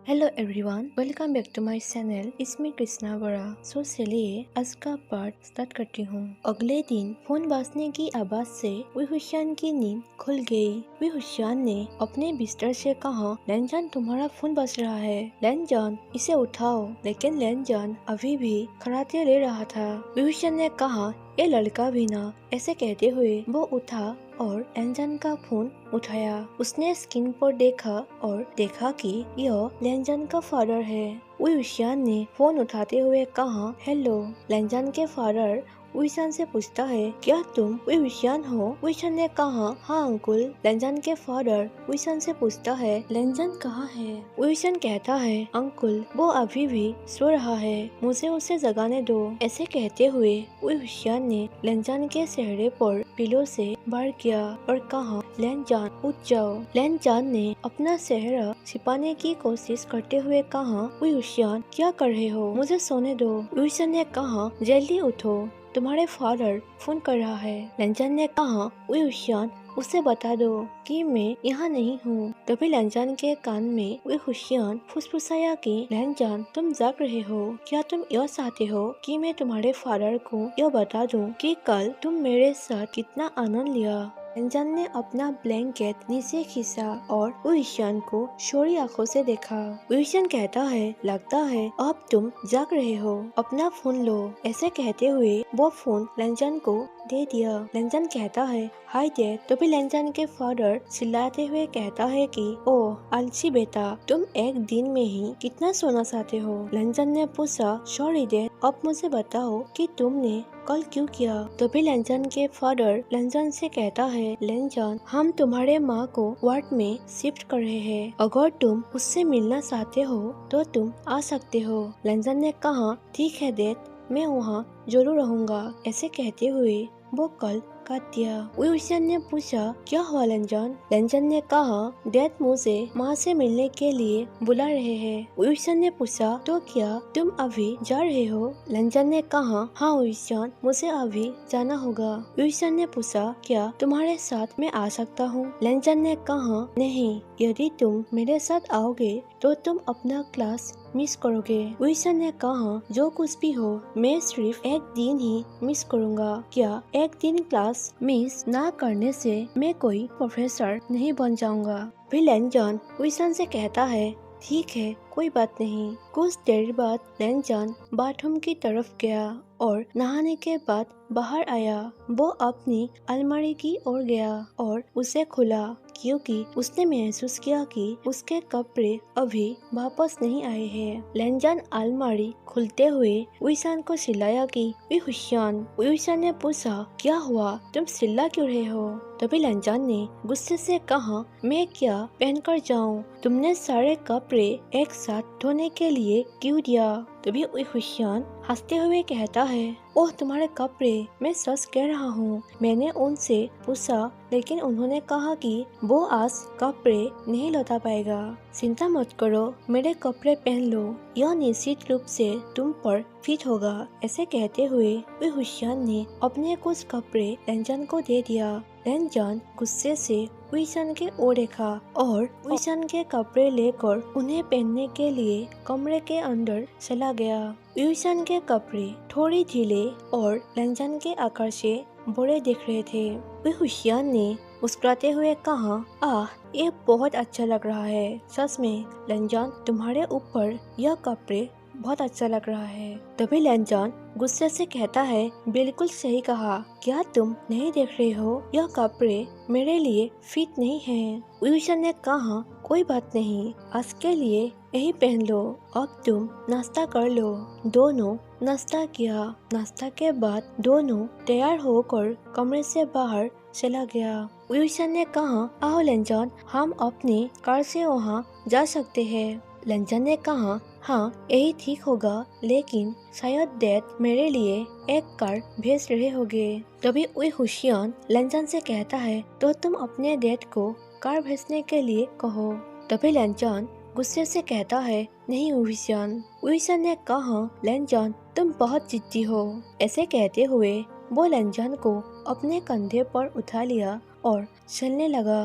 Hello everyone, welcome back to my channel. इसमें कृष्णा बड़ा। सो चलिए आज का पार्ट स्टार्ट करती हूँ। अगले दिन फोन बाजने की आवाज से हुसैन की नींद खुल गई। हुसैन ने अपने बिस्तर से कहा, लैनजान तुम्हारा फोन बज रहा है, लैनजान इसे उठाओ। लेकिन लैनजान अभी भी खराटे ले रहा था। हुसैन ने कहा, ये लड़का भी ना। ऐसे कहते हुए वो उठा और लैनजान का फोन उठाया। उसने स्क्रीन पर देखा और देखा कि यह लैनजान का फादर है। हुसैन ने फोन उठाते हुए कहा, हेलो। लैनजान के फादर हुसैन से पूछता है, क्या तुम हुसैन हो? हुसैन ने कहा, हाँ अंकुल। लैनजान के फादर हुसैन से पूछता है, लैनजान कहाँ है? हुसैन कहता है, अंकुल वो अभी भी सो रहा है, मुझे उसे जगाने दो। ऐसे कहते हुए हुसैन ने लैनजान के चेहरे पर पिलो से वार किया और कहा, लैनजान उठ जाओ। लैनजान ने अपना चेहरा छिपाने की कोशिश करते हुए कहा, हुसैन क्या कर रहे हो? मुझे सोने दो। हुसैन ने कहा, जल्दी उठो, तुम्हारे फादर फोन कर रहा है। लैनजान ने कहा, हुसैन उसे बता दो कि मैं यहाँ नहीं हूँ। तभी लैनजान के कान में हुसैन फुसफुसाया कि लैनजान तुम जाग रहे हो? क्या तुम यह चाहते हो कि मैं तुम्हारे फादर को यह बता दूँ कि कल तुम मेरे साथ कितना आनंद लिया? लैनजान ने अपना ब्लैंकेट नीचे खींचा और हुसैन को शोरी आंखों से देखा। हुसैन कहता है, लगता है अब तुम जाग रहे हो, अपना फोन लो। ऐसे कहते हुए वो फोन लैनजान को दे दिया। लैनजान कहता है, हाय डैड। तभी लैनजान के फादर चिल्लाते हुए कहता है कि ओह आलसी बेटा, तुम एक दिन में ही कितना सोना चाहते हो? लैनजान ने पूछा, सॉरी डैड, अब मुझे बताओ कि तुमने कल क्यों किया? तभी लैनजान के फादर लैनजान से कहता है, लैनजान हम तुम्हारे माँ को वार्ड में शिफ्ट कर रहे हैं, अगर तुम उससे मिलना चाहते हो तो तुम आ सकते हो। लैनजान ने कहा, ठीक है डैड, मैं वहाँ जरूर रहूंगा। ऐसे कहते हुए वो कल काट दिया। हुसैन ने पूछा, क्या हुआ लैनजान? लैनजान ने कहा, डैड मुझे माँ से मिलने के लिए बुला रहे हैं। हुसैन ने पूछा, तो क्या तुम अभी जा रहे हो? लैनजान ने कहा, हाँ हुसैन, मुझे अभी जाना होगा। हुसैन ने पूछा, क्या तुम्हारे साथ मैं आ सकता हूँ? लैनजान ने कहा, नहीं, यदि तुम मेरे साथ आओगे तो तुम अपना क्लास मिस करोगे। हुसैन ने कहा, जो कुछ भी हो, मैं सिर्फ एक दिन ही मिस करूँगा। क्या एक दिन क्लास मिस ना करने से मैं कोई प्रोफेसर नहीं बन जाऊंगा? फिर लैनजान हुसैन से कहता है, ठीक है, कोई बात नहीं। कुछ देर बाद लैनजान बाथरूम की तरफ गया और नहाने के बाद बाहर आया। वो अपनी अलमारी की ओर गया और उसे खोला, क्योंकि उसने महसूस किया कि उसके कपड़े अभी वापस नहीं आए हैं। लैनजान अलमारी खुलते हुए हुसैन को चिल्लाया कि हुसैन। हुसैन ने पूछा, क्या हुआ, तुम चिल्ला क्यों रहे हो? तभी लैनजान ने गुस्से से कहा, मैं क्या पहनकर जाऊं? तुमने सारे कपड़े एक साथ धोने के लिए क्यों दिया? तभी हुसैन हंसते हुए कहता है, ओह तुम्हारे कपड़े, मैं सच कह रहा हूँ। मैंने उनसे पूछा, लेकिन उन्होंने कहा कि वो आज कपड़े नहीं लौटा पाएगा। चिंता मत करो, मेरे कपड़े पहन लो, यह निश्चित रूप से तुम पर फिट होगा। ऐसे कहते हुए हुसैन ने अपने कुछ कपड़े लैनजान को दे दिया। लैनजान गुस्से से हुसैन के ओर देखा और हुसैन के कपड़े लेकर उन्हें पहनने के लिए कमरे के अंदर चला गया। हुसैन के कपड़े थोड़ी ढीले और लैनजान के आकार से बड़े दिख रहे थे। हुसैन ने मुस्कुराते हुए कहा, आह ये बहुत अच्छा लग रहा है, सच में लैनजान तुम्हारे ऊपर यह कपड़े बहुत अच्छा लग रहा है। तभी लैनजान गुस्से से कहता है, बिल्कुल सही कहा, क्या तुम नहीं देख रहे हो, यह कपड़े मेरे लिए फिट नहीं हैं। हुसैन ने कहा, कोई बात नहीं, आज के लिए यही पहन लो, अब तुम नाश्ता कर लो। दोनों नाश्ता किया। नाश्ता के बाद दोनों तैयार होकर कमरे से बाहर चला गया। हुसैन ने कहा, आओ लैनजान, हम अपनी कार से वहाँ जा सकते हैं। लैनजान ने कहा, हाँ यही ठीक होगा, लेकिन शायद डैड मेरे लिए एक कार भेज रहे होंगे। तभी हुसैन लैनजान से कहता है, तो तुम अपने डैड को कार भेजने के लिए कहो। तभी लैनजान गुस्से से कहता है, नहीं हुसैन। हुसैन ने कहा, लैनजान तुम बहुत जिद्दी हो। ऐसे कहते हुए वो लैनजान को अपने कंधे पर उठा लिया और चलने लगा।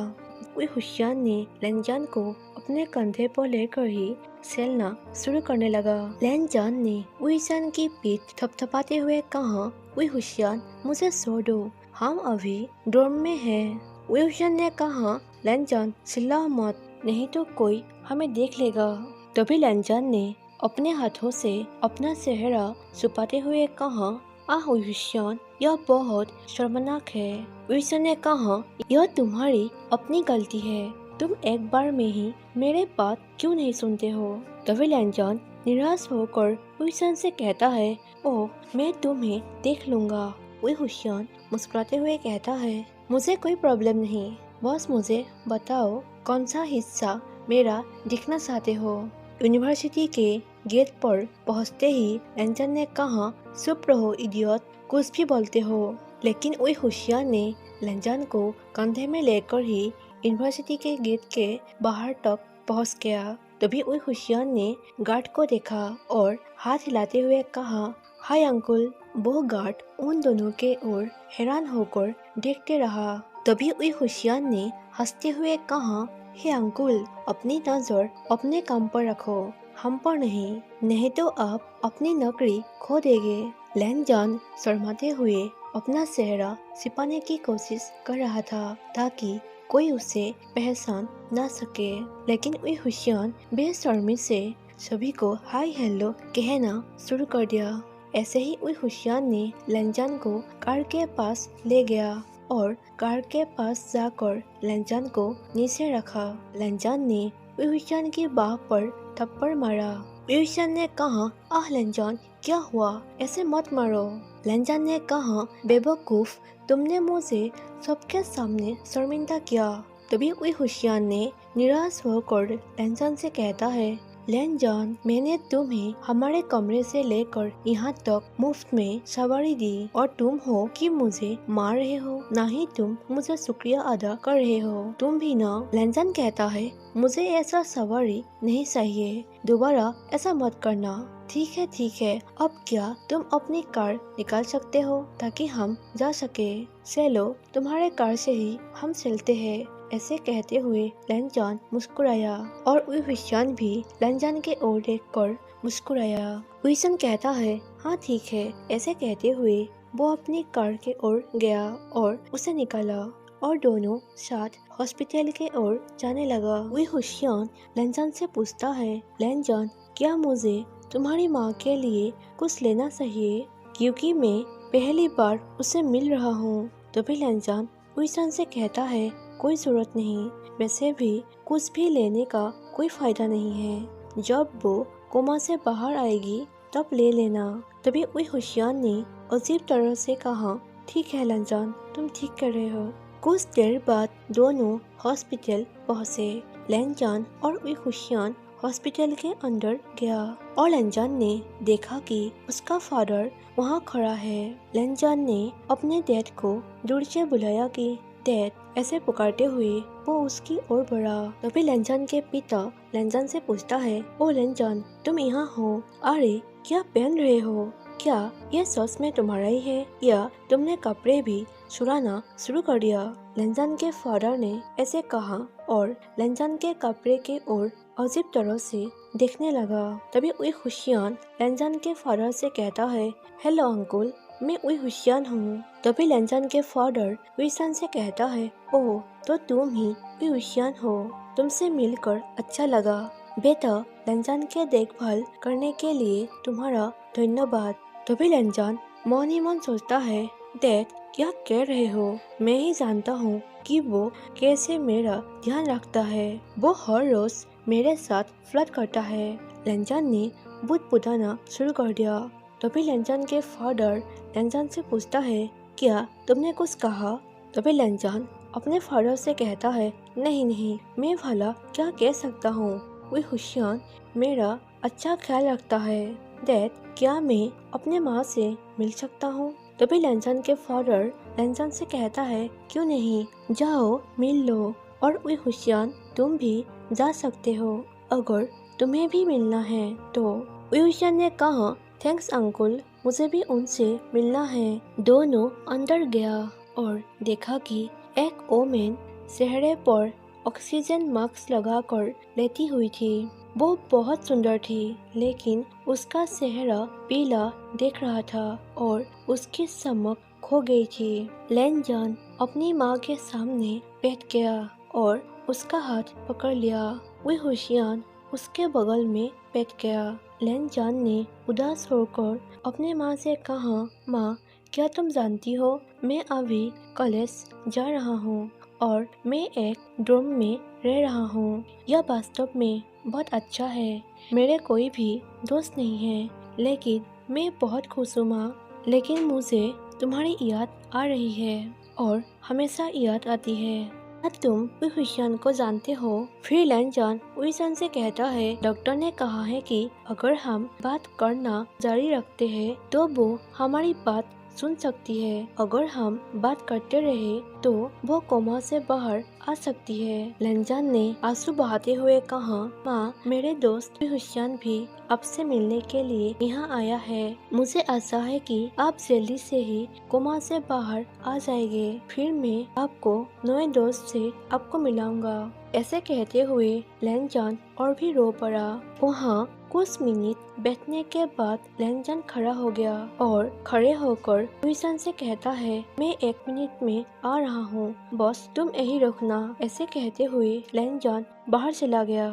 वही हुशियान ने लैनजान को अपने कंधे पर लेकर ही चलना शुरू करने लगा। लैनजान ने हुशियान की पीठ थपथपाते हुए कहा, वही हुशियान मुझे छोड़ दो, हम अभी डोर्म में हैं। वही हुशियान ने कहा, लैनजान चिल्लाओ मत, नहीं तो कोई हमें देख लेगा। तभी लैनजान ने अपने हाथों से अपना चेहरा छुपाते हुए कहा, हुशियान यह बहुत शर्मनाक है। हुशियान ने कहा, यह तुम्हारी अपनी गलती है, तुम एक बार में ही मेरे बात क्यों नहीं सुनते हो। तभी लैनजान निराश होकर हुशियान से कहता है, ओह मैं तुम्हें देख लूंगा। वही हुशियान मुस्कुराते हुए कहता है, मुझे कोई प्रॉब्लम नहीं, बस मुझे बताओ कौन सा हिस्सा मेरा दिखना चाहते हो। यूनिवर्सिटी के गेट पर पहुंचते ही लैनजान ने कहा, चुप रहो इडियट, कुछ भी बोलते हो। लेकिन वही हुशियान ने लैनजान को कंधे में लेकर ही यूनिवर्सिटी के गेट के बाहर तक पहुंच गया। तभी वही हुशियान ने गार्ड को देखा और हाथ हिलाते हुए कहा, हाय अंकुल। वो गार्ड उन दोनों के ओर हैरान होकर देखते रहा। तभी वही हुशियान ने हंसते हुए कहा, हे अंकुल, अपनी नजर अपने काम पर रखो, हम पर नहीं तो आप अपनी नौकरी खो देंगे। लैनजान शर्माते हुए अपना चेहरा छिपाने की कोशिश कर रहा था ताकि कोई उसे पहचान ना सके। लेकिन वही हुशियान बेशर्मी से सभी को हाय हेलो कहना शुरू कर दिया। ऐसे ही वही हुशियान ने लैनजान को कार के पास ले गया और कार के पास जाकर लैनजान को नीचे रखा। लैनजान ने हुशियान की बाह पर थप्पड़ मारा। हुशियान ने कहा, लैनजान क्या हुआ, ऐसे मत मारो। लैनजान ने कहा, बेवकूफ, तुमने मुझे सबके सामने शर्मिंदा किया। तभी वही हुशियान ने निराश होकर लैनजान से कहता है, लैनजान, मैंने तुम्हें हमारे कमरे से लेकर यहाँ तक मुफ्त में सवारी दी और तुम हो कि मुझे मार रहे हो, ना ही तुम मुझे शुक्रिया अदा कर रहे हो। तुम भी ना। लैनजान कहता है, मुझे ऐसा सवारी नहीं चाहिए, दोबारा ऐसा मत करना। ठीक है, अब क्या तुम अपनी कार निकाल सकते हो ताकि हम जा सके। चलो, तुम्हारे कार से ही हम चलते हैं। ऐसे कहते हुए लैनजान मुस्कुराया और हुशियान भी लैनजान के ओर देखकर मुस्कुराया। हुशियान कहता है, हाँ ठीक है। ऐसे कहते हुए वो अपनी कार के ओर गया और उसे निकाला और दोनों साथ हॉस्पिटल के ओर जाने लगा। हुशियान लैनजान से पूछता है, लैनजान, क्या मुझे तुम्हारी माँ के लिए कुछ लेना चाहिए, क्योंकि मैं पहली बार उसे मिल रहा हूँ। तभी लैनजान हुशियान से कहता है, कोई जरूरत नहीं, वैसे भी कुछ भी लेने का कोई फायदा नहीं है, जब वो कोमा से बाहर आएगी तब ले लेना। तभी हुशियान ने अजीब तरह से कहा, ठीक है लैनजान, तुम ठीक कर रहे हो। कुछ देर बाद दोनों हॉस्पिटल पहुँचे। लैनजान और हुशियान हॉस्पिटल के अंदर गया और लैनजान ने देखा कि उसका फादर वहाँ खड़ा है। लैनजान ने अपने डैड को दूर से बुलाया कि डैड, ऐसे पुकारते हुए वो उसकी ओर बढ़ा। तभी लैनजान के पिता लैनजान से पूछता है, ओ लैनजान, तुम यहाँ हो? अरे क्या पहन रहे हो? क्या ये सच में तुम्हारा ही है या तुमने कपड़े भी चुराना शुरू कर दिया? लैनजान के फादर ने ऐसे कहा और लैनजान के कपड़े के ओर अजीब तरह से देखने लगा। तभी हुशियान लैनजान के फादर से कहता है, हेलो अंकुल, मैं हुशियान हूँ। तभी लैनजान के फादर हुशियान से कहता है, ओह तो तुम ही हुशियान हो, तुमसे मिलकर अच्छा लगा। बेटा, लैनजान के देखभाल करने के लिए तुम्हारा धन्यवाद। तभी लैनजान मन ही मन सोचता है, डैड क्या कह रहे हो? मैं ही जानता हूँ कि वो कैसे मेरा ध्यान रखता है। वो हर रोज मेरे साथ फ्लर्ट करता है। लैनजान ने बुदबुदाना शुरू कर दिया। तभी लैनजान के फादर लैनजान से पूछता है, क्या तुमने कुछ कहा? तभी लैनजान अपने फादर से कहता है, नहीं, मैं भला क्या कह सकता हूँ, हुशियान मेरा अच्छा ख्याल रखता है। डैड, क्या मैं अपने माँ से मिल सकता हूँ? तभी लैनजान के फादर लैनजान से कहता है, क्यों नहीं, जाओ मिल लो। और हुशियान, तुम भी जा सकते हो अगर तुम्हें भी मिलना है तो। हुशियान ने कहा, थैंक्स अंकुल, मुझे भी उनसे मिलना है। दोनों अंदर गया और देखा कि एक ओमेन चेहरे पर ऑक्सीजन मास्क लगाकर लेटी हुई थी। वो बहुत सुंदर थी, लेकिन उसका चेहरा पीला दिख रहा था और उसकी चमक खो गई थी। लैन जॉन अपनी माँ के सामने बैठ गया और उसका हाथ पकड़ लिया। वही हुशियान उसके बगल में बैठ गया। लैन जॉन ने उदास होकर अपने माँ से कहा, माँ, क्या तुम जानती हो, मैं अभी कॉलेज जा रहा हूँ और मैं एक डोर्म में रह रहा हूँ। यह वास्तव में बहुत अच्छा है। मेरे कोई भी दोस्त नहीं है, लेकिन मैं बहुत खुश हूँ माँ। लेकिन मुझे तुम्हारी याद आ रही है और हमेशा याद आती है। क्या तुम हुशियान को जानते हो? फिर लैन जॉन हुशियान से कहता है, डॉक्टर ने कहा है कि अगर हम बात करना जारी रखते हैं तो वो हमारी बात सुन सकती है। अगर हम बात करते रहे तो वो कोमा से बाहर आ सकती है। लैन जॉन ने आंसू बहाते हुए कहा, माँ, मेरे दोस्त हुशियान भी आपसे मिलने के लिए यहाँ आया है। मुझे आशा है कि आप जल्दी से ही कोमा से बाहर आ जाएंगे। फिर मैं आपको नए दोस्त से आपको मिलाऊंगा। ऐसे कहते हुए लैन जॉन और भी रो पड़ा। वहाँ कुछ मिनट बैठने के बाद लैन जॉन खड़ा हो गया और खड़े होकर हुशियान से कहता है, मैं 1 मिनट में आ रहा हूँ, बस तुम यही रुकना। ऐसे कहते हुए लैन जॉन बाहर चला गया।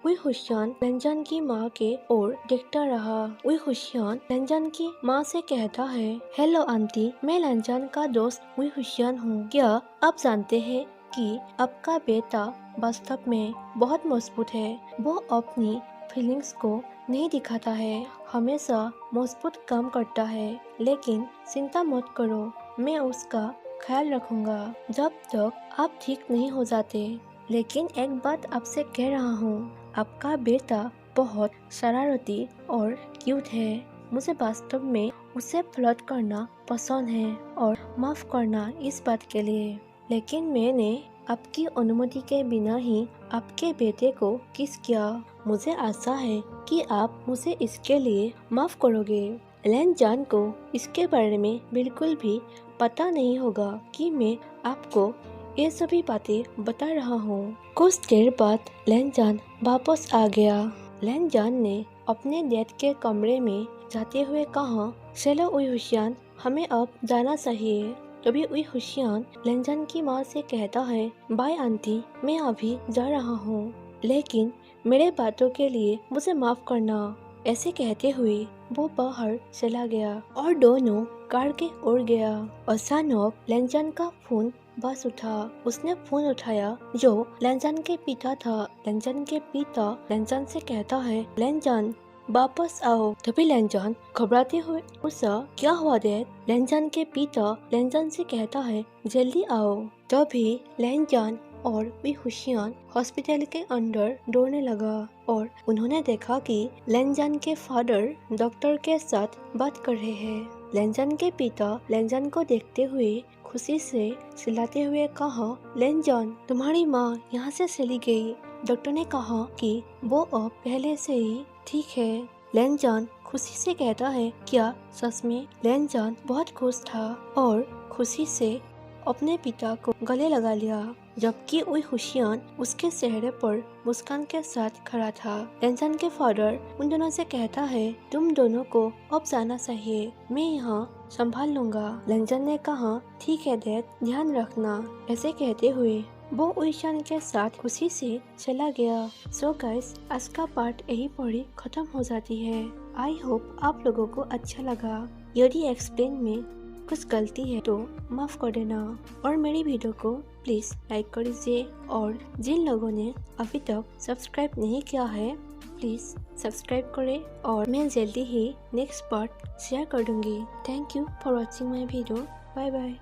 वही हुशियान लैन जॉन की माँ के ओर देखता रहा। वही हुशियान लैन जॉन की माँ से कहता है, हेलो आंटी, मैं लैन जॉन का दोस्त वही हुशियान हूँ। क्या आप जानते हैं कि आपका बेटा वास्तव में बहुत मजबूत है। वो अपनी फीलिंग्स को नहीं दिखाता है, हमेशा मजबूत काम करता है। लेकिन चिंता मत करो, मैं उसका ख्याल रखूंगा जब तक आप ठीक नहीं हो जाते। लेकिन एक बात आपसे कह रहा हूँ, आपका बेटा बहुत शरारती और क्यूट है। मुझे वास्तव में उसे फ्लर्ट करना पसंद है और माफ करना इस बात के लिए। लेकिन मैंने आपकी अनुमति के बिना ही आपके बेटे को किस किया। मुझे आशा है कि आप मुझे इसके लिए माफ करोगे। लैन जॉन को इसके बारे में बिल्कुल भी पता नहीं होगा कि मैं आपको ये सभी बातें बता रहा हूँ। कुछ देर बाद लैन जॉन वापस आ गया। लैन जॉन ने अपने डैड के कमरे में जाते हुए कहा, चलो वही हुशियान, हमें अब जाना चाहिए। तभी वही हुशियान लैन जॉन की माँ से कहता है, बाय आंटी, मैं अभी जा रहा हूँ, लेकिन मेरे बातों के लिए मुझे माफ करना। ऐसे कहते हुए वो बाहर चला गया और दोनों कार के ओर गया। अचानक लैन जॉन का फोन बस उठा। उसने फोन उठाया जो लैन जॉन के पिता था। लैन जॉन के पिता लैन जॉन से कहता है, लैन जॉन वापस आओ। तभी लैन जॉन घबराते हुए पूछा, क्या हुआ डैड? लैन जॉन के पिता लैन जॉन से कहता है, जल्दी आओ। तभी लैन जॉन और वही हुशियान हॉस्पिटल के अंदर दौड़ने लगा और उन्होंने देखा कि लैन जॉन के फादर डॉक्टर के साथ बात कर रहे हैं। लैन जॉन के पिता लैन जॉन को देखते हुए खुशी से चिल्लाते हुए कहा, लैन जॉन, तुम्हारी माँ यहाँ से चली गई। डॉक्टर ने कहा कि वो अब पहले से ही ठीक है। लैन जॉन खुशी से कहता है, क्या सच में? लैन जॉन बहुत खुश था और खुशी से अपने पिता को गले लगा लिया, जबकि वही हुशियान उसके चेहरे पर मुस्कान के साथ खड़ा था। लैन जॉन के फादर उन दोनों से कहता है, तुम दोनों को अब जाना चाहिए, मैं यहाँ संभाल लूंगा। लैन जॉन ने कहा, ठीक है डैड, ध्यान रखना। ऐसे कहते हुए वो हुशियान के साथ खुशी से चला गया। सो गाइस, आज का पार्ट यही पढ़ी खत्म हो जाती है। आई होप आप लोगों को अच्छा लगा। यदि एक्सप्लेन में कुछ गलती है तो माफ कर देना और मेरी वीडियो को प्लीज लाइक कर दीजिए। और जिन लोगों ने अभी तक सब्सक्राइब नहीं किया है, प्लीज सब्सक्राइब करें और मैं जल्दी ही नेक्स्ट पार्ट शेयर कर दूंगी। Thank you for watching my video. Bye bye.